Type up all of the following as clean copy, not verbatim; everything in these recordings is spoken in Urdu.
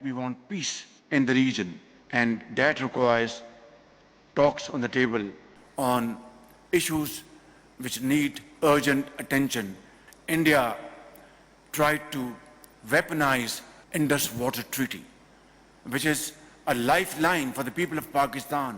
We want peace in the region, and that requires talks on the table on issues which need urgent attention. India tried to weaponize Indus Water Treaty, which is a lifeline for the people of Pakistan.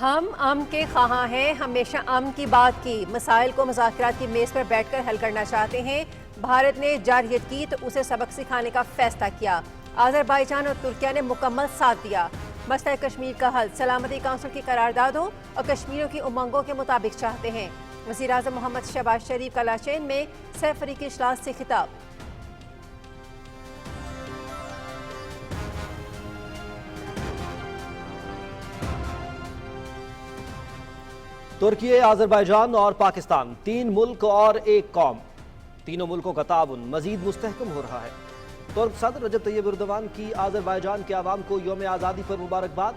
ہم امن کے خواہاں ہیں، ہمیشہ امن کی بات کی، مسائل کو مذاکرات کی میز پر بیٹھ کر حل کرنا چاہتے ہیں۔ بھارت نے جارحیت کی تو اسے سبق سکھانے کا فیصلہ کیا۔ آذربائیجان اور ترکیہ نے مکمل ساتھ دیا۔ مسئلہ کشمیر کا حل سلامتی کونسل کی قراردادوں اور کشمیریوں کی امنگوں کے مطابق چاہتے ہیں۔ وزیراعظم محمد شہباز شریف کا لاشین میں سہ فریقی اجلاس سے خطاب۔ ترکی، آذربائیجان اور پاکستان، تین ملک اور ایک قوم، تینوں ملکوں کا تعاون مزید مستحکم ہو رہا ہے۔ ترک صدر رجب طیب ایردوان کی آذربائیجان کے عوام کو یوم آزادی پر مبارکباد۔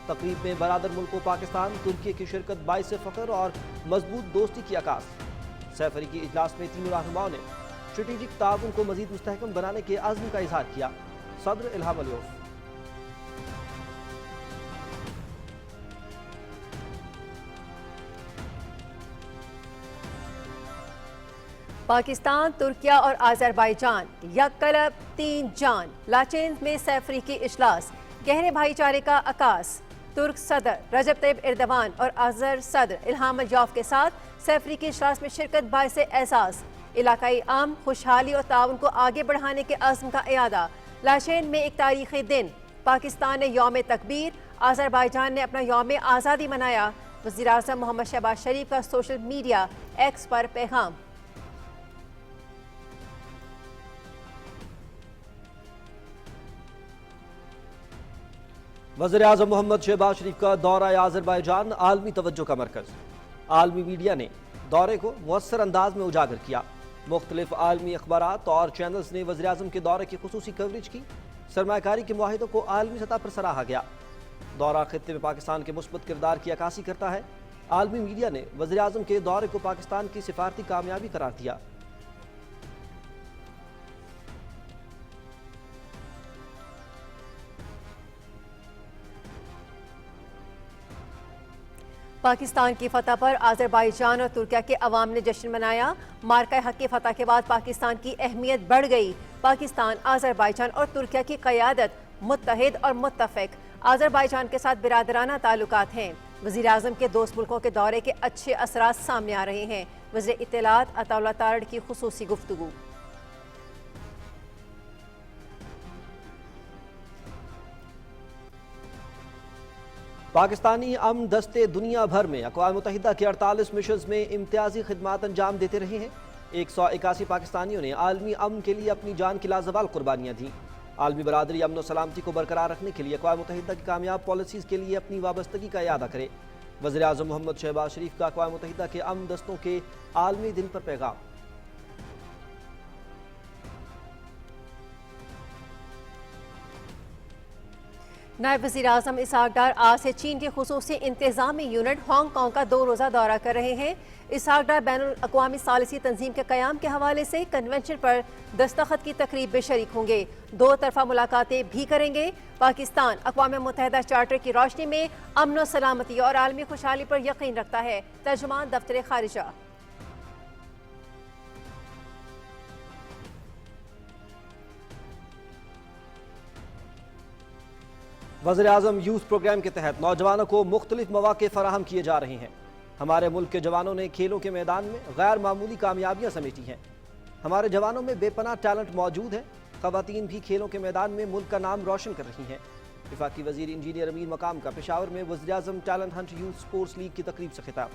تقریب میں برادر ملکوں پاکستان، ترکی کی شرکت باعث فخر اور مضبوط دوستی کی عکاس۔ سہ فریقی اجلاس میں تینوں رہنماؤں نے اسٹریٹجک تعاون کو مزید مستحکم بنانے کے عزم کا اظہار کیا۔ صدر الہام علیوف۔ پاکستان، ترکیہ اور آذربائیجان یک قلب تین جان، لاچین میں سہ فریقی اجلاس، گہرے بھائی چارے کا عکاس۔ ترک صدر رجب طیب ایردوان اور آذر صدر الہام علیوف کے ساتھ سہ فریقی اجلاس میں شرکت باعث اعزاز، علاقائی امن، خوشحالی اور تعاون کو آگے بڑھانے کے عزم کا اعادہ۔ لاشین میں ایک تاریخی دن، پاکستان نے یوم تکبیر، آذربائیجان نے اپنا یوم آزادی منایا۔ وزیراعظم محمد شہباز شریف کا سوشل میڈیا ایکس پر پیغام۔ وزیراعظم محمد شہباز شریف کا دورہ آذربائیجان عالمی توجہ کا مرکز۔ عالمی میڈیا نے دورے کو مؤثر انداز میں اجاگر کیا۔ مختلف عالمی اخبارات اور چینلز نے وزیراعظم کے دورے کی خصوصی کوریج کی۔ سرمایہ کاری کے معاہدوں کو عالمی سطح پر سراہا گیا۔ دورہ خطے میں پاکستان کے مثبت کردار کی عکاسی کرتا ہے۔ عالمی میڈیا نے وزیراعظم کے دورے کو پاکستان کی سفارتی کامیابی قرار دیا۔ پاکستان کی فتح پر آذربائیجان اور ترکیہ کے عوام نے جشن منایا۔ مارکہ حق کی فتح کے بعد پاکستان کی اہمیت بڑھ گئی۔ پاکستان، آذربائیجان اور ترکیہ کی قیادت متحد اور متفق۔ آذربائیجان کے ساتھ برادرانہ تعلقات ہیں۔ وزیراعظم کے دوست ملکوں کے دورے کے اچھے اثرات سامنے آ رہے ہیں۔ وزیر اطلاعات عطا اللہ تارڑ کی خصوصی گفتگو۔ پاکستانی امن دستے دنیا بھر میں اقوام متحدہ کے 48 مشنز میں امتیازی خدمات انجام دیتے رہے ہیں۔ 181 پاکستانیوں نے عالمی امن کے لیے اپنی جان کی لازوال قربانیاں دیں۔ عالمی برادری امن و سلامتی کو برقرار رکھنے کے لیے اقوام متحدہ کی کامیاب پالیسیز کے لیے اپنی وابستگی کا اعادہ کرے۔ وزیراعظم محمد شہباز شریف کا اقوام متحدہ کے امن دستوں کے عالمی دن پر پیغام۔ نائب وزیر اعظم اسحاق ڈار آج سے چین کے خصوصی انتظامی یونٹ ہانگ کانگ کا 2 روزہ دورہ کر رہے ہیں۔ اسحاق ڈار بین الاقوامی ثالثی تنظیم کے قیام کے حوالے سے کنونشن پر دستخط کی تقریب میں شریک ہوں گے۔ 2 طرفہ ملاقاتیں بھی کریں گے۔ پاکستان اقوام متحدہ چارٹر کی روشنی میں امن و سلامتی اور عالمی خوشحالی پر یقین رکھتا ہے۔ ترجمان دفتر خارجہ۔ وزیراعظم یوتھ پروگرام کے تحت نوجوانوں کو مختلف مواقع فراہم کیے جا رہے ہیں۔ ہمارے ملک کے جوانوں نے کھیلوں کے میدان میں غیر معمولی کامیابیاں سمیٹی ہیں۔ ہمارے جوانوں میں بے پناہ ٹیلنٹ موجود ہے۔ خواتین بھی کھیلوں کے میدان میں ملک کا نام روشن کر رہی ہیں۔ وفاقی وزیر انجینئر امین مقام کا پشاور میں وزیراعظم talent hunt youth sports league کی تقریب سے خطاب۔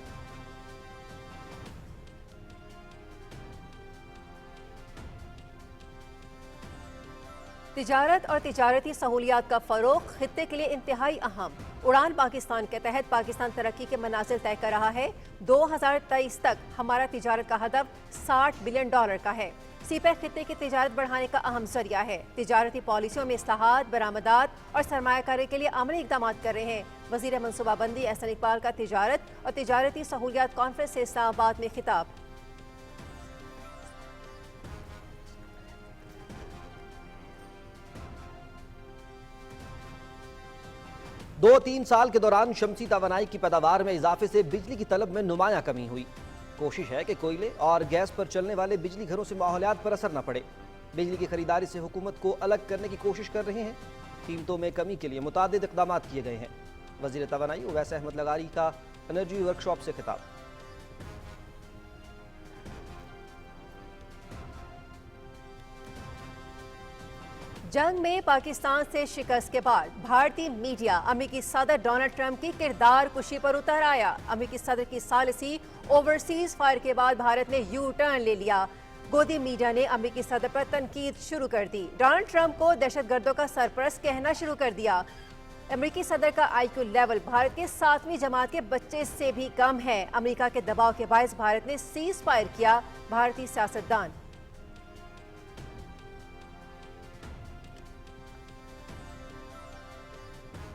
تجارت اور تجارتی سہولیات کا فروغ خطے کے لیے انتہائی اہم۔ اڑان پاکستان کے تحت پاکستان ترقی کے منازل طے کر رہا ہے۔ 2023 تک ہمارا تجارت کا ہدف $60 بلین کا ہے۔ سی پیک خطے کی تجارت بڑھانے کا اہم ذریعہ ہے۔ تجارتی پالیسیوں میں اصلاحات، برآمدات اور سرمایہ کاری کے لیے عملی اقدامات کر رہے ہیں۔ وزیر منصوبہ بندی احسن اقبال کا تجارت اور تجارتی سہولیات کانفرنس سے اسلام آباد میں خطاب۔ 2-3 سال کے دوران شمسی توانائی کی پیداوار میں اضافے سے بجلی کی طلب میں نمایاں کمی ہوئی۔ کوشش ہے کہ کوئلے اور گیس پر چلنے والے بجلی گھروں سے ماحولیات پر اثر نہ پڑے۔ بجلی کی خریداری سے حکومت کو الگ کرنے کی کوشش کر رہے ہیں۔ قیمتوں میں کمی کے لیے متعدد اقدامات کیے گئے ہیں۔ وزیر توانائی اویس احمد لغاری کا انرجی ورکشاپ سے خطاب۔ جنگ میں پاکستان سے شکست کے بعد بھارتی میڈیا امریکی صدر ڈونلڈ ٹرمپ کی کردار کشی پر اتر آیا۔ امریکی صدر کی ثالثی اوورسیز فائر کے بعد بھارت نے یو ٹرن لے لیا۔ گودی میڈیا نے امریکی صدر پر تنقید شروع کر دی۔ ڈونلڈ ٹرمپ کو دہشت گردوں کا سرپرست کہنا شروع کر دیا۔ امریکی صدر کا آئی کیو لیول بھارت کے 7ویں جماعت کے بچے سے بھی کم ہے۔ امریکہ کے دباؤ کے باعث بھارت نے سیز فائر کیا۔ بھارتی سیاستدان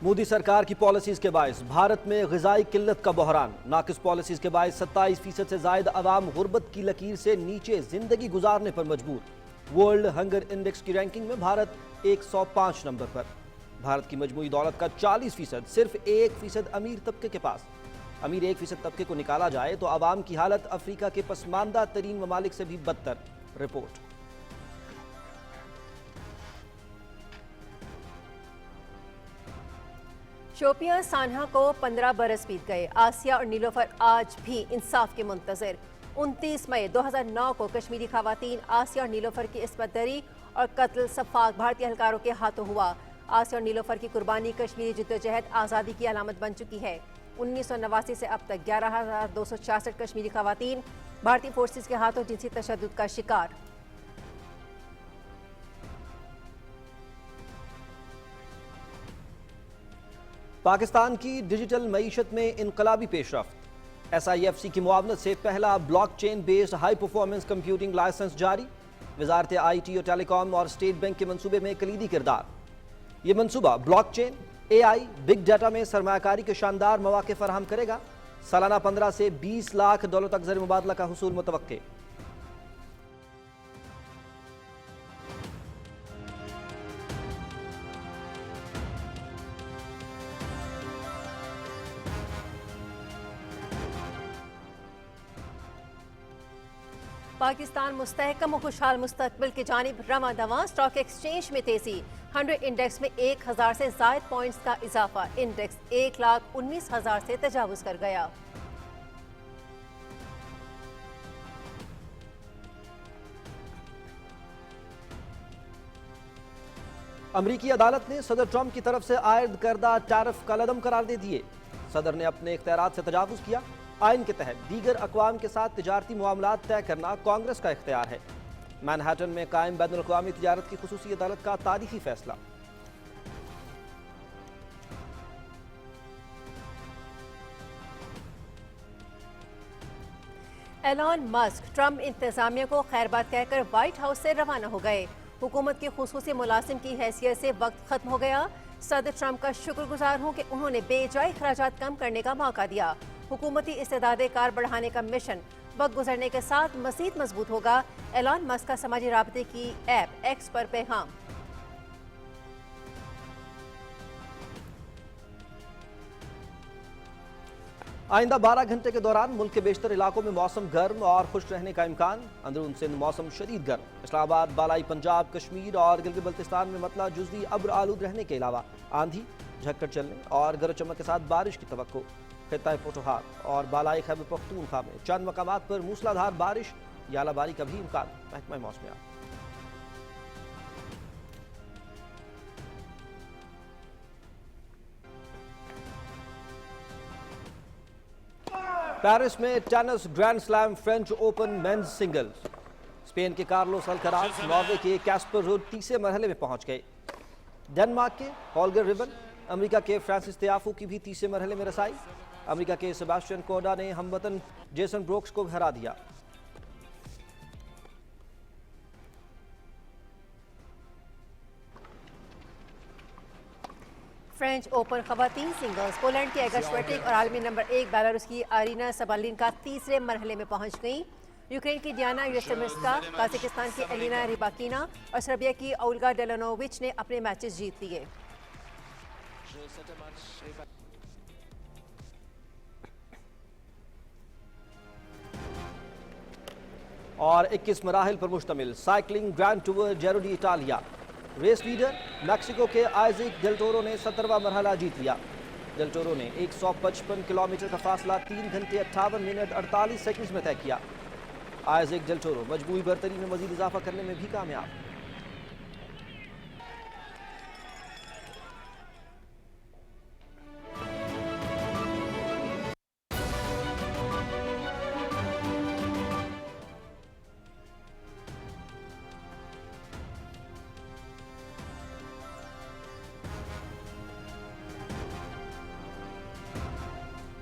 مودی سرکار کی پالیسیز کے باعث بھارت میں غذائی قلت کا بحران۔ ناقص پالیسیز کے باعث 27% سے زائد عوام غربت کی لکیر سے نیچے زندگی گزارنے پر مجبور۔ ورلڈ ہنگر انڈیکس کی رینکنگ میں بھارت 105 نمبر پر۔ بھارت کی مجموعی دولت کا 40% صرف 1% امیر طبقے کے پاس۔ امیر 1% طبقے کو نکالا جائے تو عوام کی حالت افریقہ کے پسماندہ ترین ممالک سے بھی بدتر۔ رپورٹ۔ شوپیاں سانحہ کو 15 برس بیت گئے۔ آسیہ اور نیلوفر آج بھی انصاف کے منتظر۔ 29 مئی 2009 کو کشمیری خواتین آسیہ اور نیلوفر کی عصمت دری اور قتل سفاک بھارتی اہلکاروں کے ہاتھوں ہوا۔ آسیہ اور نیلوفر کی قربانی کشمیری جدوجہد آزادی کی علامت بن چکی ہے۔ 1989 سے اب تک 11,266 کشمیری خواتین بھارتی فورسز کے ہاتھوں جنسی تشدد کا شکار۔ پاکستان کی ڈیجیٹل معیشت میں انقلابی پیش رفت۔ SIFC کی معاونت سے پہلا block chain based high performance computing licence جاری۔ وزارت IT اور ٹیلی کام اور اسٹیٹ بینک کے منصوبے میں کلیدی کردار۔ یہ منصوبہ block chain, AI، big data میں سرمایہ کاری کے شاندار مواقع فراہم کرے گا۔ سالانہ 15 سے 20 لاکھ ڈالر تک زر مبادلہ کا حصول متوقع۔ پاکستان مستحکم و خوشحال مستقبل کی جانب رواں دواں۔ اسٹاک ایکسچینج میں تیزی۔ 100 انڈیکس میں 1000 سے زائد پوائنٹس کا اضافہ۔ انڈیکس 1,19,000 سے تجاوز کر گیا۔ امریکی عدالت نے صدر ٹرمپ کی طرف سے عائد کردہ ٹیرف کالعدم قرار دے دیے۔ صدر نے اپنے اختیارات سے تجاوز کیا۔ آئین کے تحت دیگر اقوام کے ساتھ تجارتی معاملات طے کرنا کانگریس کا اختیار ہے۔ مینہٹن میں قائم بین الاقوامی تجارت کی خصوصی عدالت کا تاریخی فیصلہ۔ ایلان مسک ٹرمپ انتظامیہ کو خیر بات کہہ کر وائٹ ہاؤس سے روانہ ہو گئے۔ حکومت کے خصوصی ملازم کی حیثیت سے وقت ختم ہو گیا۔ صدر ٹرمپ کا شکر گزار ہوں کہ انہوں نے بے جائے اخراجات کم کرنے کا موقع دیا۔ حکومتی استعداد کار بڑھانے کا مشن وقت گزرنے کے ساتھ مزید مضبوط ہوگا۔ ایلان مسک کا سماجی رابطے کی ایپ ایکس پر پیغام۔ آئندہ 12 گھنٹے کے دوران ملک کے بیشتر علاقوں میں موسم گرم اور خشک رہنے کا امکان۔ اندرون سندھ موسم شدید گرم۔ اسلام آباد، بالائی پنجاب، کشمیر اور گلگت بلتستان میں مطلع جزوی ابر آلود رہنے کے علاوہ آندھی، جھکڑ چلنے اور گرج چمک کے ساتھ بارش کی توقع۔ خطہ پوٹھوہار اور بالائی خیبر پختونخوا میں چند مقامات پر موسلا دھار بارش یا ژالہ باری کا بھی امکان۔ محکمہ موسمیات۔ پیرس میں tennis grand slam French open men's singles. Spain کے کارلوس الکراز ناروے کے کیسپر روڈ تیسرے مرحلے میں پہنچ گئے۔ ڈنمارک کے ہولگر ریبن، امریکہ کے فرانسس تیافو کی بھی تیسرے مرحلے میں رسائی۔ امریکہ کے سیباسٹین کوڈا نے ہم وطن جیسن بروکس کو ہرا دیا۔ فرینچ اوپن خواتین سنگلز، پولینڈ کی ایگا شویٹیک اور عالمی نمبر 1 بیلاروس کی آرینا سبالینکا تیسرے مرحلے میں پہنچ گئیں۔ یوکرین کی ڈیانا یوسیمسکا، قازقستان کی ایلینا ریباکینا اور سربیا کی اولگا ڈیلانووچ نے اپنے میچز جیت لیے۔ اور 21 مراحل پر مشتمل cycling grand tour Giro d'Italia, race leader Mexico کے آئزک ڈیل ٹورو نے 17واں مرحلہ جیت لیا۔ ڈیل ٹورو نے 155 کلومیٹر کا فاصلہ 3 گھنٹے 58 منٹ 48 سیکنڈز میں طے کیا۔ آئزک ڈیل ٹورو مجموعی برتری میں مزید اضافہ کرنے میں بھی کامیاب۔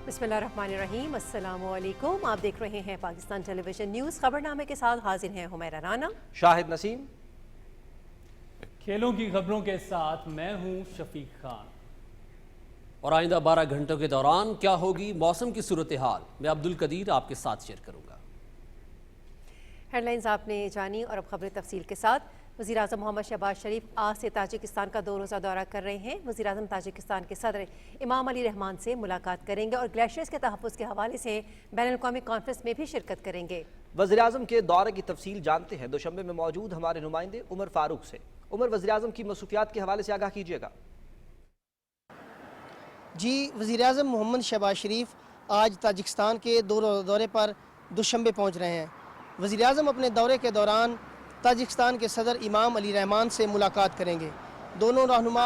بسم اللہ الرحمن الرحیم، السلام علیکم۔ آپ دیکھ رہے ہیں پاکستان ٹیلی ویژن نیوز۔ خبرنامے کے ساتھ حاضر ہیں حمیرہ رانا، شاہد نسیم۔ کھیلوں کی خبروں کے ساتھ میں ہوں شفیق خان۔ اور آئندہ 12 گھنٹوں کے دوران کیا ہوگی موسم کی صورتحال، میں عبدالقدیر آپ کے ساتھ شیئر کروں گا۔ ہیڈ لائنز آپ نے جانی اور اب خبریں تفصیل کے ساتھ۔ وزیر اعظم محمد شہباز شریف آج سے تاجکستان کا 2 روزہ دورہ کر رہے ہیں۔ وزیر اعظم تاجکستان کے صدر امام علی رحمان سے ملاقات کریں گے اور گلیشیئرز کے تحفظ کے حوالے سے بین الاقوامی کانفرنس میں بھی شرکت کریں گے۔ وزیر اعظم کے دورے کی تفصیل جانتے ہیں دوشنبے میں موجود ہمارے نمائندے عمر فاروق سے۔ عمر، وزیر اعظم کی مصروفیات کے حوالے سے آگاہ کیجیے گا۔ جی، وزیر اعظم محمد شہباز شریف آج تاجکستان کے 2 روزہ دورے پر دوشنبے پہنچ رہے ہیں۔ وزیر اعظم اپنے دورے کے دوران تاجکستان کے صدر امام علی رحمان سے ملاقات کریں گے۔ دونوں رہنما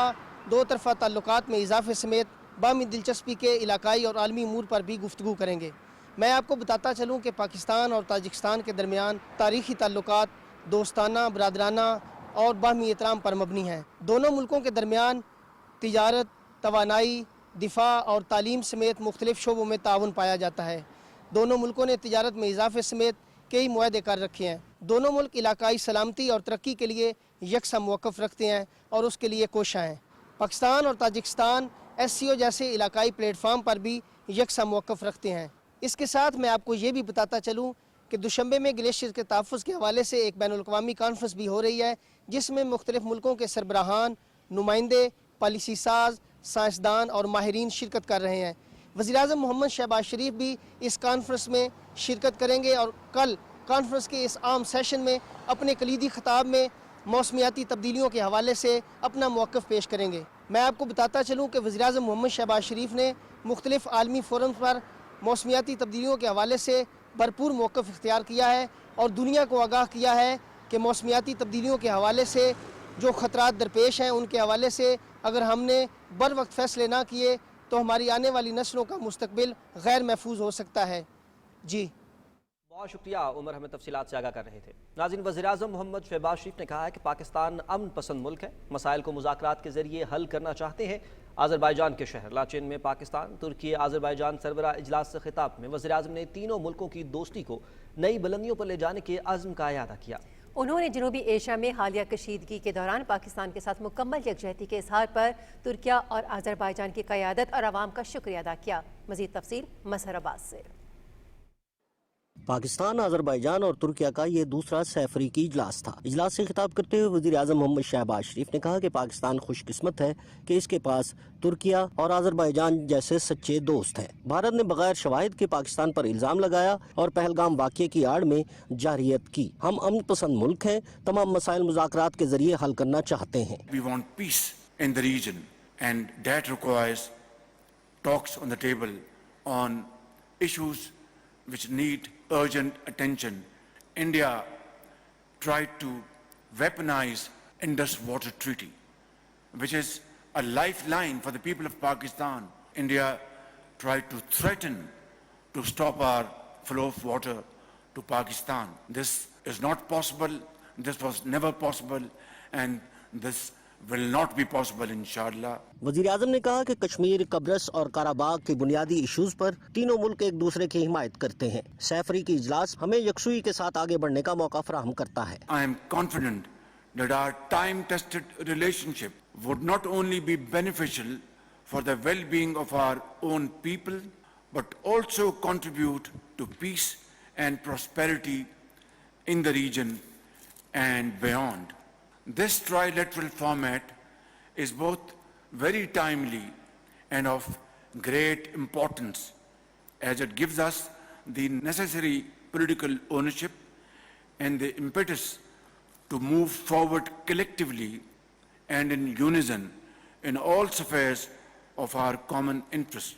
2 طرفہ تعلقات میں اضافے سمیت باہمی دلچسپی کے علاقائی اور عالمی امور پر بھی گفتگو کریں گے۔ میں آپ کو بتاتا چلوں کہ پاکستان اور تاجکستان کے درمیان تاریخی تعلقات دوستانہ، برادرانہ اور باہمی احترام پر مبنی ہیں۔ دونوں ملکوں کے درمیان تجارت، توانائی، دفاع اور تعلیم سمیت مختلف شعبوں میں تعاون پایا جاتا ہے۔ دونوں ملکوں نے تجارت میں اضافے سمیت کئی معاہدے کر رکھے ہیں۔ دونوں ملک علاقائی سلامتی اور ترقی کے لیے یکساں موقف رکھتے ہیں اور اس کے لیے کوشاں ہیں۔ پاکستان اور تاجکستان ایس سی او جیسے علاقائی پلیٹ فارم پر بھی یکساں موقف رکھتے ہیں۔ اس کے ساتھ میں آپ کو یہ بھی بتاتا چلوں کہ دوشنبے میں گلیشیئر کے تحفظ کے حوالے سے ایک بین الاقوامی کانفرنس بھی ہو رہی ہے، جس میں مختلف ملکوں کے سربراہان، نمائندے، پالیسی ساز، سائنسدان اور ماہرین شرکت کر رہے ہیں۔ وزیر اعظم محمد شہباز شریف بھی اس کانفرنس میں شرکت کریں گے اور کل کانفرنس کے اس عام سیشن میں اپنے کلیدی خطاب میں موسمیاتی تبدیلیوں کے حوالے سے اپنا موقف پیش کریں گے۔ میں آپ کو بتاتا چلوں کہ وزیر اعظم محمد شہباز شریف نے مختلف عالمی فورمز پر موسمیاتی تبدیلیوں کے حوالے سے بھرپور موقف اختیار کیا ہے اور دنیا کو آگاہ کیا ہے کہ موسمیاتی تبدیلیوں کے حوالے سے جو خطرات درپیش ہیں ان کے حوالے سے اگر ہم نے بروقت فیصلے نہ کیے تو ہماری آنے والی نسلوں کا مستقبل غیر محفوظ ہو سکتا ہے۔ جی بہت شکریہ عمر، ہمیں تفصیلات سے آگاہ کر رہے تھے۔ ناظرین، وزیر اعظم محمد شہباز شریف نے کہا ہے کہ پاکستان امن پسند ملک ہے، مسائل کو مذاکرات کے ذریعے حل کرنا چاہتے ہیں۔ آذربائیجان کے شہر لاچین میں پاکستان ترکی آذربائیجان سربراہ اجلاس سے خطاب میں وزیر اعظم نے تینوں ملکوں کی دوستی کو نئی بلندیوں پر لے جانے کے عزم کا اعادہ کیا۔ انہوں نے جنوبی ایشیا میں حالیہ کشیدگی کے دوران پاکستان کے ساتھ مکمل یکجہتی کے اظہار پر ترکیہ اور آذربائیجان کی قیادت اور عوام کا شکریہ ادا کیا۔ مزید تفصیل مظہر عباس سے۔ پاکستان، آذربائیجان اور ترکیہ کا یہ دوسرا سہ افریقی اجلاس تھا۔ اجلاس سے خطاب کرتے ہوئے وزیر اعظم محمد شہباز شریف نے کہا کہ پاکستان خوش قسمت ہے کہ اس کے پاس ترکیہ اور آذربائیجان جیسے سچے دوست ہیں۔ بھارت نے بغیر شواہد کے پاکستان پر الزام لگایا اور پہلگام واقعے کی آڑ میں جارحیت کی۔ ہم امن پسند ملک ہیں، تمام مسائل مذاکرات کے ذریعے حل کرنا چاہتے ہیں۔ We want peace in the region, and that requires talks on the table on issues which need urgent attention. India tried to weaponize Indus Water Treaty, which is a lifeline for the people of Pakistan. India tried to threaten to stop our flow of water to Pakistan. This is not possible, this was never possible, and this will not be possible inshallah. وزیر اعظم نے کہا کہ کشمیر، قبرص اور قراباغ کے بنیادی ایشوز پر تینوں ملک ایک دوسرے کی حمایت کرتے ہیں۔ سہ افریقی اجلاس ہمیں یکسوئی کے ساتھ آگے بڑھنے کا موقع فراہم کرتا ہے۔ I am confident that our time-tested relationship would not only be beneficial for the well-being of our own people, but also contribute to peace and prosperity in the region and beyond. This trilateral format is both very timely and of great importance, as it gives us the necessary political ownership and the impetus to move forward collectively and in unison in all spheres of our common interest.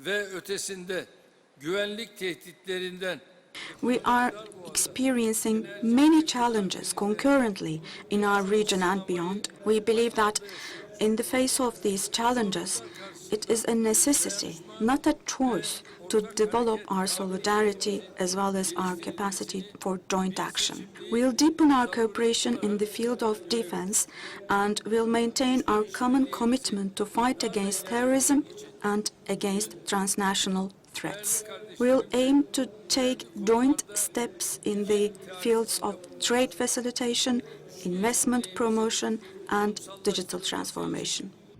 Ve ötesinde güvenlik tehditlerinden We are experiencing many challenges concurrently in our region and beyond. We believe that in the face of these challenges, it is a necessity, not a choice, to develop our solidarity as well as our capacity for joint action. We'll deepen our cooperation in the field of defense and will maintain our common commitment to fight against terrorism and against transnational threats. We'll aim to take joint steps in the fields of trade facilitation, investment promotion and digital transformation.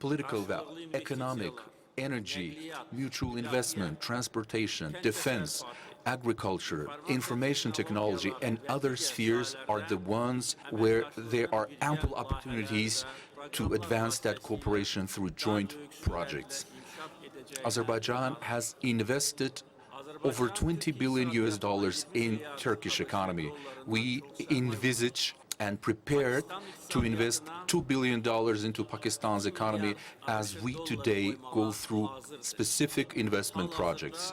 Political, economic, energy, mutual investment, transportation, defense, agriculture, information technology, and other spheres are the ones where there are ample opportunities to advance that cooperation through joint projects. Azerbaijan has invested over $20 billion in Turkish economy. We envisage and prepared to invest $2 billion into Pakistan's economy as we today go through specific investment projects.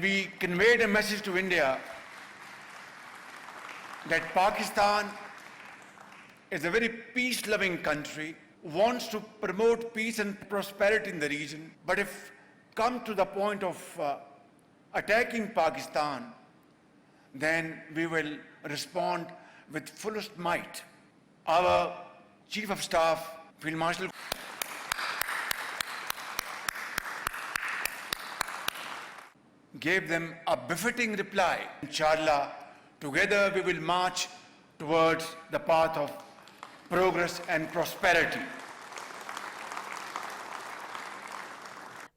We conveyed a message to India that Pakistan is a very peace-loving country, wants to promote peace and prosperity in the region, but if come to the point of attacking Pakistan, then we will respond with fullest might. Our Chief of Staff, Field Marshal, gave them a befitting reply. Inshallah, together we will march towards the path of progress and prosperity.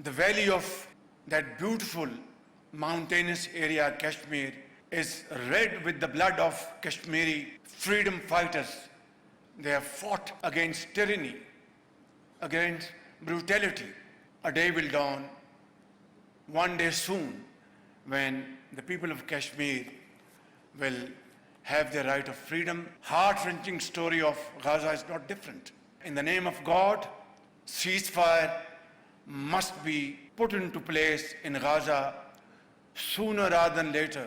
The valley of that beautiful mountainous area Kashmir is red with the blood of Kashmiri freedom fighters. They have fought against tyranny, against brutality. A day will dawn, one day soon, when the people of Kashmir will have their right of freedom. Heart-wrenching story of Gaza is not different. In the name of God, ceasefire must be put into place in Gaza sooner rather than later.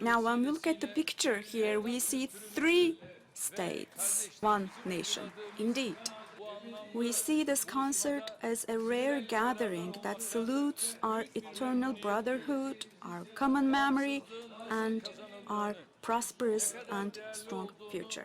Now when we look at the picture here, we see 3 states, 1 nation. Indeed. We see this concert as a rare gathering that salutes our eternal brotherhood, our common memory, and our prosperous and strong future.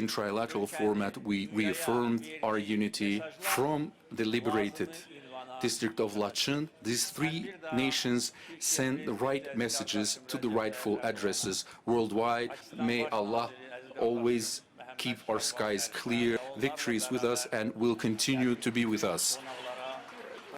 In trilateral format, we reaffirmed our unity from the liberated district of Laçın. These 3 nations send the right messages to the rightful addresses worldwide. May Allah always keep our skies clear. Victory is with us and will continue to be with us.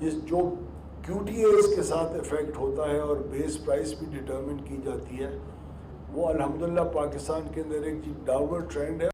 جو QTAs کے ساتھ افیکٹ ہوتا ہے اور بیس پرائس بھی ڈٹرمن کی جاتی ہے، وہ الحمدللہ پاکستان کے اندر ایک ڈاؤنورڈ ٹرینڈ ہے۔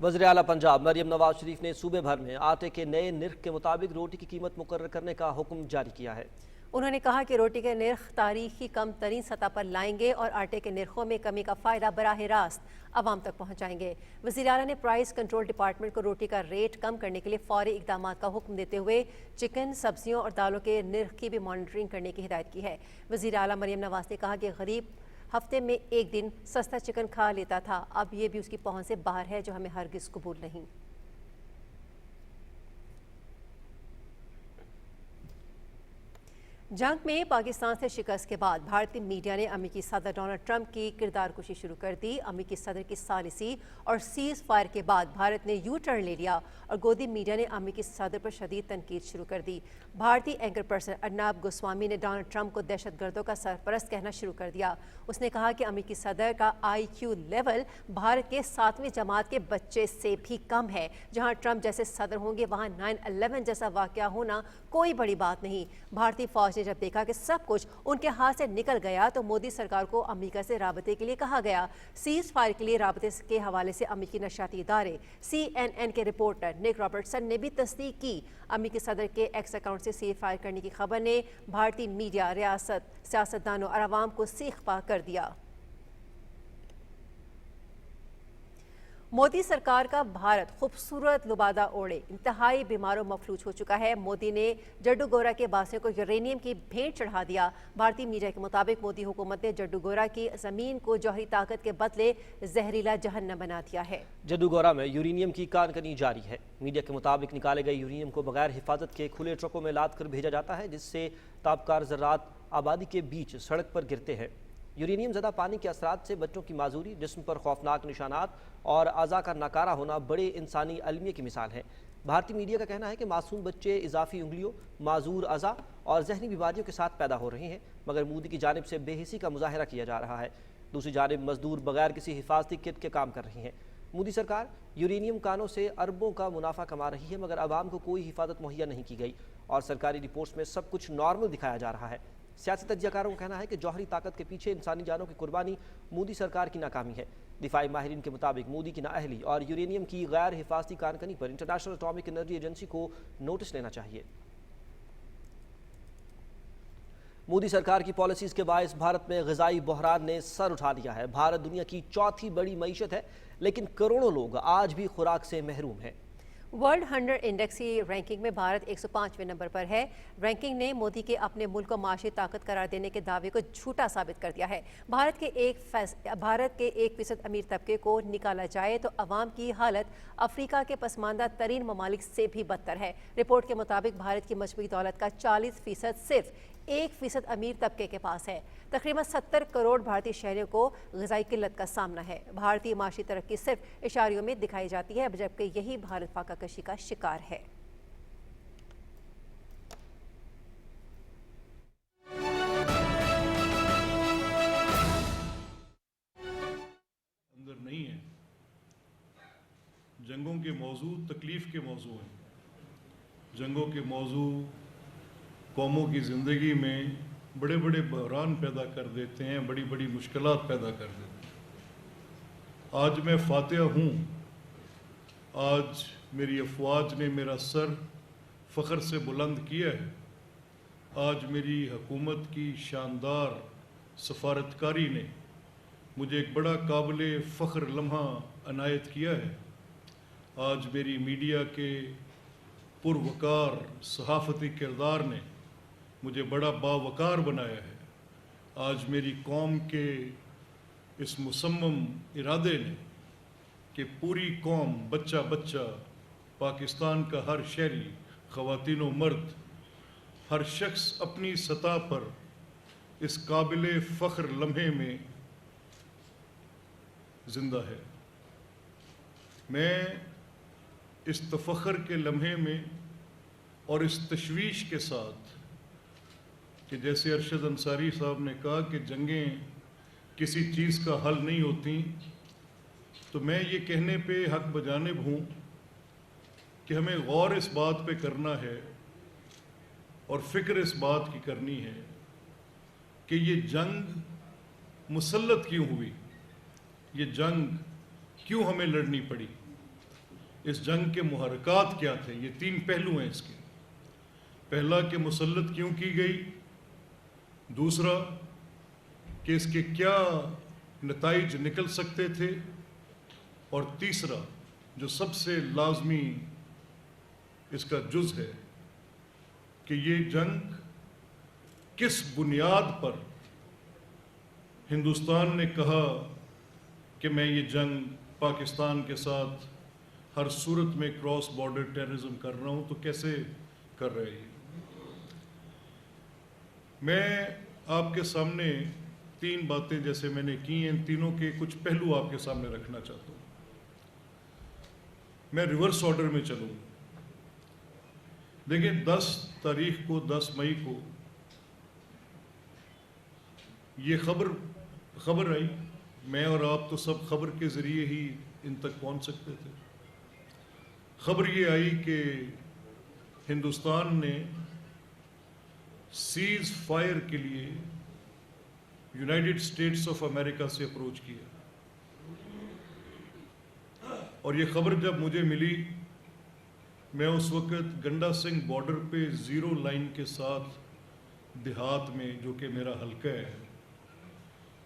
وزیر اعلیٰ پنجاب مریم نواز شریف نے صوبے بھر میں آٹے کے نئے نرخ کے مطابق روٹی کی قیمت مقرر کرنے کا حکم جاری کیا ہے۔ انہوں نے کہا کہ روٹی کے نرخ تاریخی کم ترین سطح پر لائیں گے اور آٹے کے نرخوں میں کمی کا فائدہ براہ راست عوام تک پہنچائیں گے۔ وزیر اعلیٰ نے پرائس کنٹرول ڈپارٹمنٹ کو روٹی کا ریٹ کم کرنے کے لیے فوری اقدامات کا حکم دیتے ہوئے چکن، سبزیوں اور دالوں کے نرخ کی بھی مانیٹرنگ کرنے کی ہدایت کی ہے۔ وزیر اعلیٰ مریم نواز نے کہا کہ غریب ہفتے میں ایک دن سستا چکن کھا لیتا تھا، اب یہ بھی اس کی پہنچ سے باہر ہے، جو ہمیں ہرگز قبول نہیں۔ جنگ میں پاکستان سے شکست کے بعد بھارتی میڈیا نے امریکی صدر ڈونلڈ ٹرمپ کی کردار کشی شروع کر دی۔ امریکی صدر کی ثالثی اور سیز فائر کے بعد بھارت نے یو ٹرن لے لیا اور گودی میڈیا نے امریکی صدر پر شدید تنقید شروع کر دی۔ بھارتی اینکر پرسن ارنب گوسوامی نے ڈونلڈ ٹرمپ کو دہشت گردوں کا سرپرست کہنا شروع کر دیا۔ اس نے کہا کہ امریکی صدر کا IQ لیول بھارت کے 7ویں جماعت کے بچے سے بھی کم ہے۔ جہاں ٹرمپ جیسے صدر ہوں گے وہاں 9/11 جیسا واقعہ ہونا کوئی بڑی بات نہیں۔ بھارتی فوج نے جب دیکھا کہ سب کچھ ان کے ہاتھ سے نکل گیا تو مودی سرکار کو امریکہ سے رابطے کے لیے کہا گیا۔ سیز فائر کے لیے رابطے کے حوالے سے امریکی نشریاتی ادارے CNN کے رپورٹر نک رابرٹسن نے بھی تصدیق کی۔ امریکی صدر کے ایکس اکاؤنٹ سے سیز فائر کرنے کی خبر نے بھارتی میڈیا، ریاست، سیاستدانوں اور عوام کو سیخ پا کر دیا۔ مودی سرکار کا بھارت خوبصورت لبادہ اوڑے انتہائی بیمار و مفلوج ہو چکا ہے۔ مودی نے جڈو گورا کے باسیوں کو یورینیم کی بھیٹ چڑھا دیا۔ بھارتی میڈیا کے مطابق مودی حکومت نے جڈو گورا کی زمین کو جوہری طاقت کے بدلے زہریلا جہنم بنا دیا ہے۔ جڈو گورا میں یورینیم کی کان کنی جاری ہے۔ میڈیا کے مطابق نکالے گئے یورینیم کو بغیر حفاظت کے کھلے ٹرکوں میں لاد کر بھیجا جاتا ہے، جس سے تابکار ذرات آبادی کے بیچ سڑک پر گرتے ہیں۔ یورینیم زدہ پانی کے اثرات سے بچوں کی معذوری، جسم پر خوفناک نشانات اور اعضاء کا ناکارہ ہونا بڑے انسانی المیے کی مثال ہے۔ بھارتی میڈیا کا کہنا ہے کہ معصوم بچے اضافی انگلیوں، معذور اعضاء اور ذہنی بیماریوں کے ساتھ پیدا ہو رہے ہیں، مگر مودی کی جانب سے بے حسی کا مظاہرہ کیا جا رہا ہے۔ دوسری جانب مزدور بغیر کسی حفاظتی کٹ کے کام کر رہے ہیں۔ مودی سرکار یورینیم کانوں سے اربوں کا منافع کما رہی ہے، مگر عوام کو کوئی حفاظت مہیا نہیں کی گئی اور سرکاری رپورٹس میں سب کچھ نارمل دکھایا جا رہا ہے۔ سیاسی تجزیہ کاروں کا کہنا ہے کہ جوہری طاقت کے پیچھے انسانی جانوں کی قربانی مودی سرکار کی ناکامی ہے۔ دفاعی ماہرین کے مطابق مودی کی نااہلی اور یورینیم کی غیر حفاظتی کارکنی پر انٹرنیشنل اٹامک انرجی ایجنسی کو نوٹس لینا چاہیے۔ مودی سرکار کی پالیسیز کے باعث بھارت میں غذائی بحران نے سر اٹھا لیا ہے۔ بھارت دنیا کی چوتھی بڑی معیشت ہے، لیکن کروڑوں لوگ آج بھی خوراک سے محروم ہیں۔ ورلڈ ہنگر انڈیکس کی رینکنگ میں بھارت 105ویں نمبر پر ہے۔ رینکنگ نے مودی کے اپنے ملک کو معاشی طاقت قرار دینے کے دعوے کو جھوٹا ثابت کر دیا ہے۔ بھارت کے 1% امیر طبقے کو نکالا جائے تو عوام کی حالت افریقہ کے پسماندہ ترین ممالک سے بھی بدتر ہے۔ رپورٹ کے مطابق بھارت کی مجموعی دولت کا 40% صرف 1% امیر طبقے کے پاس ہے۔ تقریباً 70 کروڑ بھارتی شہریوں کو غذائی قلت کا سامنا ہے۔ بھارتی معاشی ترقی صرف اشاریوں میں دکھائی جاتی ہے، جبکہ یہی بھارت فاقہ کشی کا شکار ہے۔ اندر نہیں ہے۔ جنگوں کے موضوع تکلیف کے موضوع ہیں۔ جنگوں کے موضوع قوموں کی زندگی میں بڑے بڑے بحران پیدا کر دیتے ہیں، بڑی بڑی مشکلات پیدا کر دیتے ہیں۔ آج میں فاتح ہوں، آج میری افواج نے میرا سر فخر سے بلند کیا ہے۔ آج میری حکومت کی شاندار سفارتکاری نے مجھے ایک بڑا قابل فخر لمحہ عنایت کیا ہے۔ آج میری میڈیا کے پروقار صحافتی کردار نے مجھے بڑا باوقار بنایا ہے۔ آج میری قوم کے اس مصمم ارادے نے کہ پوری قوم، بچہ بچہ، پاکستان کا ہر شہری، خواتین و مرد، ہر شخص اپنی سطح پر اس قابل فخر لمحے میں زندہ ہے۔ میں اس تفخر کے لمحے میں اور اس تشویش کے ساتھ کہ جیسے ارشد انصاری صاحب نے کہا کہ جنگیں کسی چیز کا حل نہیں ہوتی، تو میں یہ کہنے پہ حق بجانب ہوں کہ ہمیں غور اس بات پہ کرنا ہے اور فکر اس بات کی کرنی ہے کہ یہ جنگ مسلط کیوں ہوئی، یہ جنگ کیوں ہمیں لڑنی پڑی، اس جنگ کے محرکات کیا تھے۔ یہ 3 پہلو ہیں اس کے۔ پہلا کہ مسلط کیوں کی گئی، دوسرا کہ اس کے کیا نتائج نکل سکتے تھے، اور تیسرا جو سب سے لازمی اس کا جز ہے کہ یہ جنگ کس بنیاد پر ہندوستان نے کہا کہ میں یہ جنگ پاکستان کے ساتھ ہر صورت میں کراس بارڈر ٹیررزم کر رہا ہوں، تو کیسے کر رہے ہیں۔ میں آپ کے سامنے 3 باتیں جیسے میں نے کی ہیں، ان تینوں کے کچھ پہلو آپ کے سامنے رکھنا چاہتا ہوں۔ میں ریورس آرڈر میں چلوں۔ دیکھیں 10 تاریخ کو، 10 مئی کو یہ خبر آئی، میں اور آپ تو سب خبر کے ذریعے ہی ان تک پہنچ سکتے تھے۔ خبر یہ آئی کہ ہندوستان نے سیز فائر کے لیے یونائٹڈ اسٹیٹس آف امریکہ سے اپروچ کیا، اور یہ خبر جب مجھے ملی، میں اس وقت گنڈا سنگھ بارڈر پہ 0 لائن کے ساتھ دیہات میں، جو کہ میرا حلقہ ہے،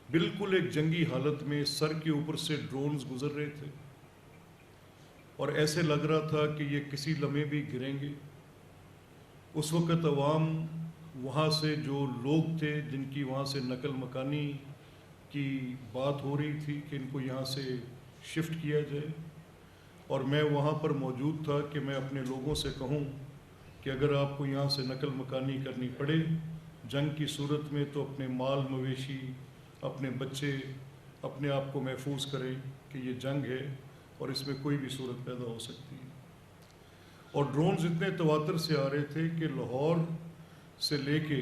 بالکل ایک جنگی حالت میں سر کے اوپر سے ڈرونز گزر رہے تھے، اور ایسے لگ رہا تھا کہ یہ کسی لمحے بھی گریں گے۔ اس وقت عوام وہاں سے جو لوگ تھے جن کی وہاں سے نقل مکانی کی بات ہو رہی تھی کہ ان کو یہاں سے شفٹ کیا جائے، اور میں وہاں پر موجود تھا کہ میں اپنے لوگوں سے کہوں کہ اگر آپ کو یہاں سے نقل مکانی کرنی پڑے جنگ کی صورت میں، تو اپنے مال مویشی، اپنے بچے، اپنے آپ کو محفوظ کریں کہ یہ جنگ ہے اور اس میں کوئی بھی صورت پیدا ہو سکتی ہے۔ اور ڈرونز اتنے تواتر سے آ رہے تھے کہ لاہور سے لے کے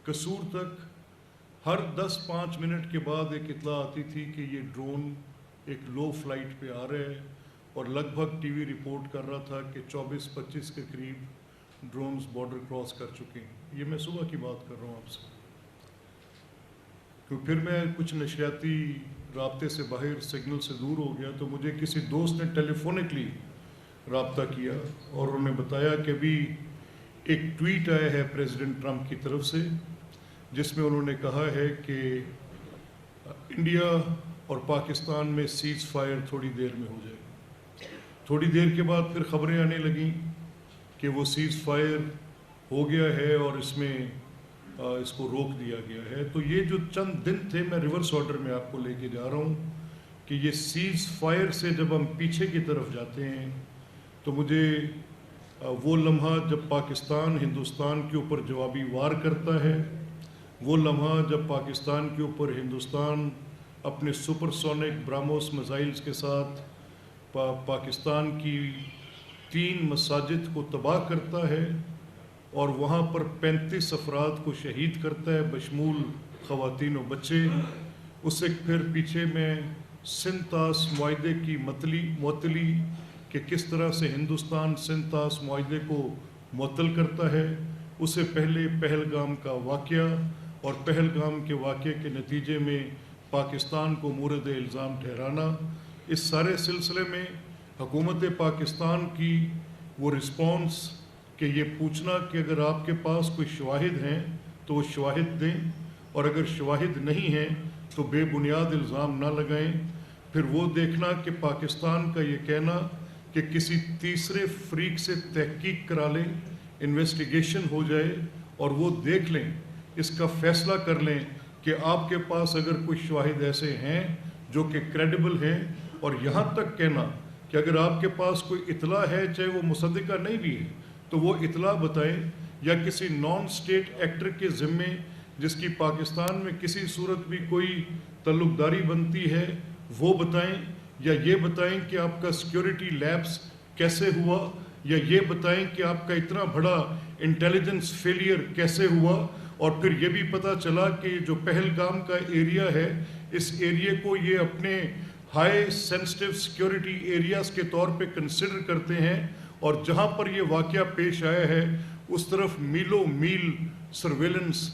قصور تک ہر 10-5 منٹ کے بعد ایک اطلاع آتی تھی کہ یہ ڈرون ایک لو فلائٹ پہ آ رہا ہے، اور لگ بھگ ٹی وی رپورٹ کر رہا تھا کہ 24-25 کے قریب ڈرونز بارڈر کراس کر چکے ہیں۔ یہ میں صبح کی بات کر رہا ہوں آپ سے۔ تو پھر میں کچھ نشریاتی رابطے سے باہر، سگنل سے دور ہو گیا، تو مجھے کسی دوست نے ٹیلی فونکلی رابطہ کیا، اور انہوں نے بتایا کہ ابھی ایک ٹویٹ آیا ہے پریزیڈنٹ ٹرمپ کی طرف سے، جس میں انہوں نے کہا ہے کہ انڈیا اور پاکستان میں سیز فائر تھوڑی دیر میں ہو جائے۔ تھوڑی دیر کے بعد پھر خبریں آنے لگیں کہ وہ سیز فائر ہو گیا ہے اور اس میں اس کو روک دیا گیا ہے۔ تو یہ جو چند دن تھے، میں ریورس آرڈر میں آپ کو لے کے جا رہا ہوں کہ یہ سیز فائر سے جب ہم پیچھے کی طرف جاتے ہیں، تو مجھے وہ لمحہ جب پاکستان ہندوستان کے اوپر جوابی وار کرتا ہے، وہ لمحہ جب پاکستان کے اوپر ہندوستان اپنے سپر سونک براموس میزائلز کے ساتھ پاکستان کی 3 مساجد کو تباہ کرتا ہے اور وہاں پر 35 افراد کو شہید کرتا ہے بشمول خواتین و بچے، اس سے پھر پیچھے میں سنتاس معاہدے کی معطلی کہ کس طرح سے ہندوستان سنتاس معاہدے کو معطل کرتا ہے، اس سے پہلے پہلگام کا واقعہ اور پہلگام کے واقعے کے نتیجے میں پاکستان کو مورد الزام ٹھہرانا، اس سارے سلسلے میں حکومت پاکستان کی وہ رسپانس کہ یہ پوچھنا کہ اگر آپ کے پاس کوئی شواہد ہیں تو وہ شواہد دیں، اور اگر شواہد نہیں ہیں تو بے بنیاد الزام نہ لگائیں۔ پھر وہ دیکھنا کہ پاکستان کا یہ کہنا کہ کسی تیسرے فریق سے تحقیق کرا لیں، انویسٹیگیشن ہو جائے اور وہ دیکھ لیں، اس کا فیصلہ کر لیں کہ آپ کے پاس اگر کوئی شواہد ایسے ہیں جو کہ کریڈیبل ہیں، اور یہاں تک کہنا کہ اگر آپ کے پاس کوئی اطلاع ہے، چاہے وہ مصدقہ نہیں بھی ہے، تو وہ اطلاع بتائیں، یا کسی نان سٹیٹ ایکٹر کے ذمے جس کی پاکستان میں کسی صورت بھی کوئی تعلق داری بنتی ہے وہ بتائیں، یا یہ بتائیں کہ آپ کا سیکیورٹی لیپس کیسے ہوا، یا یہ بتائیں کہ آپ کا اتنا بڑا انٹیلیجنس فیلئر کیسے ہوا۔ اور پھر یہ بھی پتہ چلا کہ جو پہلگام کا ایریا ہے، اس ایریے کو یہ اپنے ہائی سینسٹیو سیکیورٹی ایریاز کے طور پہ کنسیڈر کرتے ہیں، اور جہاں پر یہ واقعہ پیش آیا ہے اس طرف میلوں میل سرویلنس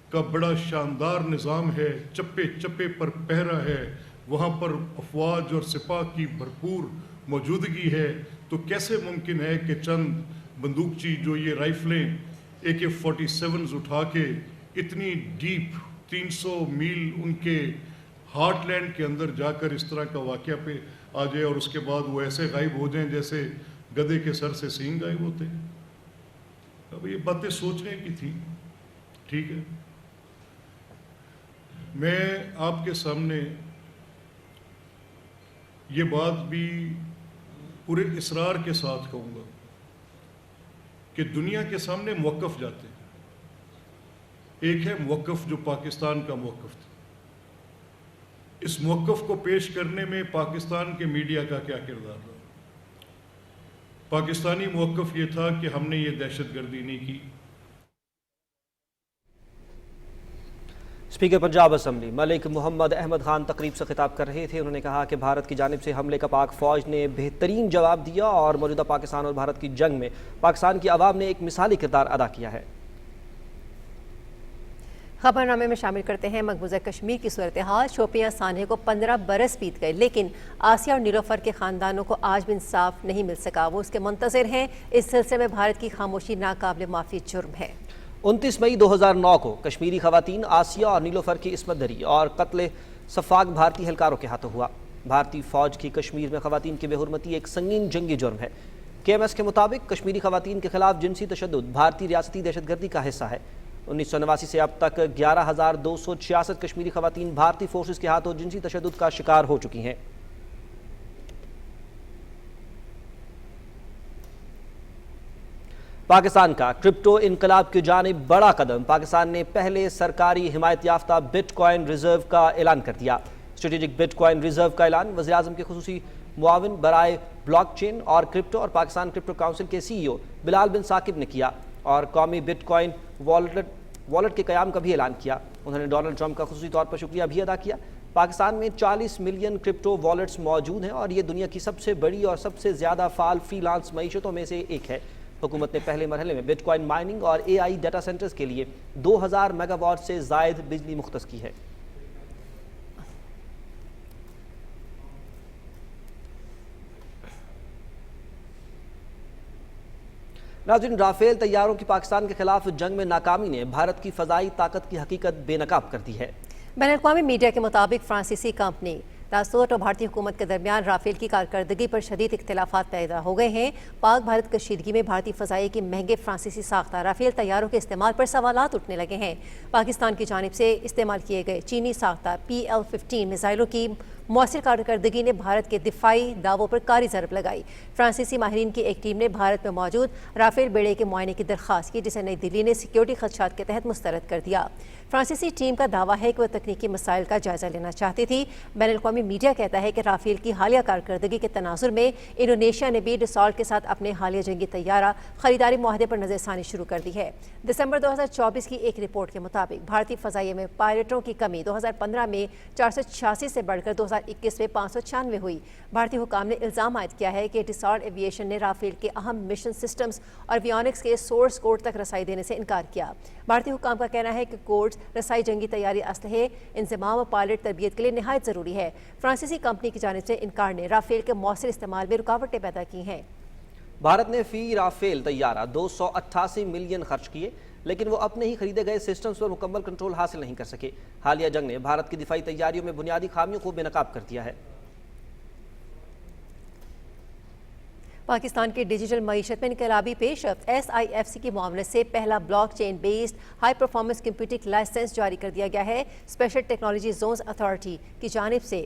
کا بڑا شاندار نظام ہے، چپے چپے پر پہرا ہے، وہاں پر افواج اور سپاہ کی بھرپور موجودگی ہے. تو کیسے ممکن ہے کہ چند بندوقچی جو یہ رائفلیں AK-47 اٹھا کے اتنی ڈیپ 300 میل ان کے ہارٹ لینڈ کے اندر جا کر اس طرح کا واقعہ پہ آ جائے اور اس کے بعد وہ ایسے غائب ہو جائیں جیسے گدھے کے سر سے سینگ غائب ہوتے ہیں. اب یہ باتیں سوچنے کی تھی. ٹھیک ہے، میں آپ کے سامنے یہ بات بھی پورے اصرار کے ساتھ کہوں گا کہ دنیا کے سامنے موقف جاتے ہیں. ایک ہے موقف جو پاکستان کا موقف تھا. اس موقف کو پیش کرنے میں پاکستان کے میڈیا کا کیا کردار رہا؟ پاکستانی موقف یہ تھا کہ ہم نے یہ دہشت گردی نہیں کی. اسپیکر پنجاب اسمبلی ملک محمد احمد خان تقریب سے خطاب کر رہے تھے. انہوں نے کہا کہ بھارت کی جانب سے حملے کا پاک فوج نے بہترین جواب دیا اور موجودہ پاکستان اور بھارت کی جنگ میں پاکستان کی عوام نے ایک مثالی کردار ادا کیا ہے. خبرنامے میں شامل کرتے ہیں مقبوضہ کشمیر کی صورتحال. شوپیاں سانحے کو 15 برس بیت گئے لیکن آسیہ اور نیلوفر کے خاندانوں کو آج بھی انصاف نہیں مل سکا. وہ اس کے منتظر ہیں. اس سلسلے میں بھارت کی خاموشی ناقابل معافی جرم ہے. 29 مئی 2009 کو کشمیری خواتین آسیہ اور نیلوفر کی عصمت دری اور قتل سفاک بھارتی اہلکاروں کے ہاتھوں ہوا. بھارتی فوج کی کشمیر میں خواتین کی بے حرمتی ایک سنگین جنگی جرم ہے. KMS کے مطابق کشمیری خواتین کے خلاف جنسی تشدد بھارتی ریاستی دہشت گردی کا حصہ ہے. 1989 سے اب تک 11,266 کشمیری خواتین بھارتی فورسز کے ہاتھوں جنسی تشدد کا شکار ہو چکی ہیں. پاکستان کا کرپٹو انقلاب کی جانب بڑا قدم. پاکستان نے پہلے سرکاری حمایت یافتہ بٹ کوائن ریزرو کا اعلان کر دیا. اسٹریٹجک بٹ کوائن ریزرو کا اعلان وزیر اعظم کے خصوصی معاون برائے بلاک چین اور کرپٹو اور پاکستان کرپٹو کونسل کے CEO بلال بن ثاقب نے کیا اور قومی بٹ کوائن والٹ کے قیام کا بھی اعلان کیا. انہوں نے ڈونلڈ ٹرمپ کا خصوصی طور پر شکریہ بھی ادا کیا. پاکستان میں 40 ملین کرپٹو والٹس موجود ہیں اور یہ دنیا کی سب سے بڑی اور سب سے زیادہ فعال فری لانس معیشتوں میں سے ایک ہے. حکومت نے پہلے مرحلے میں بٹ کوائن مائننگ اور AI ڈیٹا سینٹرز کے لیے 2000 میگا واٹ سے زائد بجلی مختص کی ہے. ناظرین، رافیل طیاروں کی پاکستان کے خلاف جنگ میں ناکامی نے بھارت کی فضائی طاقت کی حقیقت بے نقاب کر دی ہے. بین الاقوامی میڈیا کے مطابق فرانسیسی کمپنی داسوٹ اور بھارتی حکومت کے درمیان رافیل کی کارکردگی پر شدید اختلافات پیدا ہو گئے ہیں. پاک بھارت کشیدگی میں بھارتی فضائیہ کی مہنگے فرانسیسی ساختہ رافیل طیاروں کے استعمال پر سوالات اٹھنے لگے ہیں. پاکستان کی جانب سے استعمال کیے گئے چینی ساختہ PL-15 میزائلوں کی مؤثر کارکردگی نے بھارت کے دفاعی دعووں پر کاری ضرب لگائی. فرانسیسی ماہرین کی ایک ٹیم نے بھارت میں موجود رافیل بیڑے کے معائنے کی درخواست کی جسے نئی دلی نے سیکیورٹی خدشات کے تحت مسترد کر دیا. فرانسیسی ٹیم کا دعویٰ ہے کہ وہ تکنیکی مسائل کا جائزہ لینا چاہتی تھی. بین الاقوامی میڈیا کہتا ہے کہ رافیل کی حالیہ کارکردگی کے تناظر میں انڈونیشیا نے بھی ڈسالٹ کے ساتھ اپنے حالیہ جنگی طیارہ خریداری معاہدے پر نظر ثانی شروع کر دی ہے. دسمبر 2024 کی ایک رپورٹ کے مطابق بھارتی فضائیہ میں پائلٹوں کی کمی 2015 میں 486 سے بڑھ کر 2021 میں 596 ہوئی. بھارتی حکام نے الزام عائد کیا ہے کہ ڈسالٹ ایویشن نے رافیل کے اہم مشن سسٹمز اور ایویونکس کے سورس کوڈ تک رسائی دینے سے انکار کیا. بھارتی حکام کا کہنا ہے کہ کوڈز رسائی جنگی تیاری اسلحے انضمام اور پائلٹ تربیت کے لیے نہایت ضروری ہے. فرانسیسی کمپنی کی جانب سے انکار نے رافیل کے مؤثر استعمال میں رکاوٹیں پیدا کی ہیں. بھارت نے فی رافیل طیارہ 288 ملین خرچ کیے لیکن وہ اپنے ہی خریدے گئے سسٹمز پر مکمل کنٹرول حاصل نہیں کر سکے. حالیہ جنگ نے بھارت کی دفاعی تیاریوں میں بنیادی خامیوں کو بے نقاب کر دیا ہے. پاکستان کی ڈیجیٹل معیشت میں انقلابی پیش رفت. SIFC کی معاونت سے پہلا block chain based high performance computing licence جاری کر دیا گیا ہے. اسپیشل ٹیکنالوجی زونز اتھارٹی کی جانب سے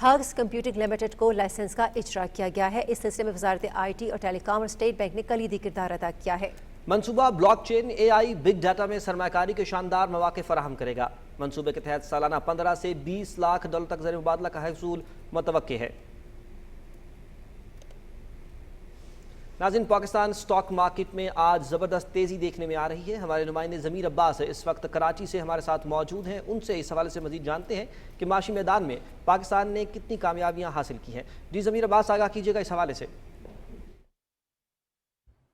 ہگز کمپیوٹنگ لمیٹڈ کو لائسنس کا اجرا کیا گیا ہے. اس سلسلے میں وزارت IT اور ٹیلی کام اور اسٹیٹ بینک نے کلیدی کردار ادا کیا ہے. منصوبہ block chain AI big data میں سرمایہ کاری کے شاندار مواقع فراہم کرے گا. منصوبے کے تحت سالانہ 15 سے 20 لاکھ ڈالر تک زر مبادلہ کا حصول متوقع ہے. ناظرین، پاکستان سٹاک مارکیٹ میں آج زبردست تیزی دیکھنے میں آ رہی ہے. ہمارے نمائندے ضمیر عباس اس وقت کراچی سے ہمارے ساتھ موجود ہیں. ان سے اس حوالے سے مزید جانتے ہیں کہ معاشی میدان میں پاکستان نے کتنی کامیابیاں حاصل کی ہیں. جی ضمیر عباس، آگاہ کیجیے گا اس حوالے سے.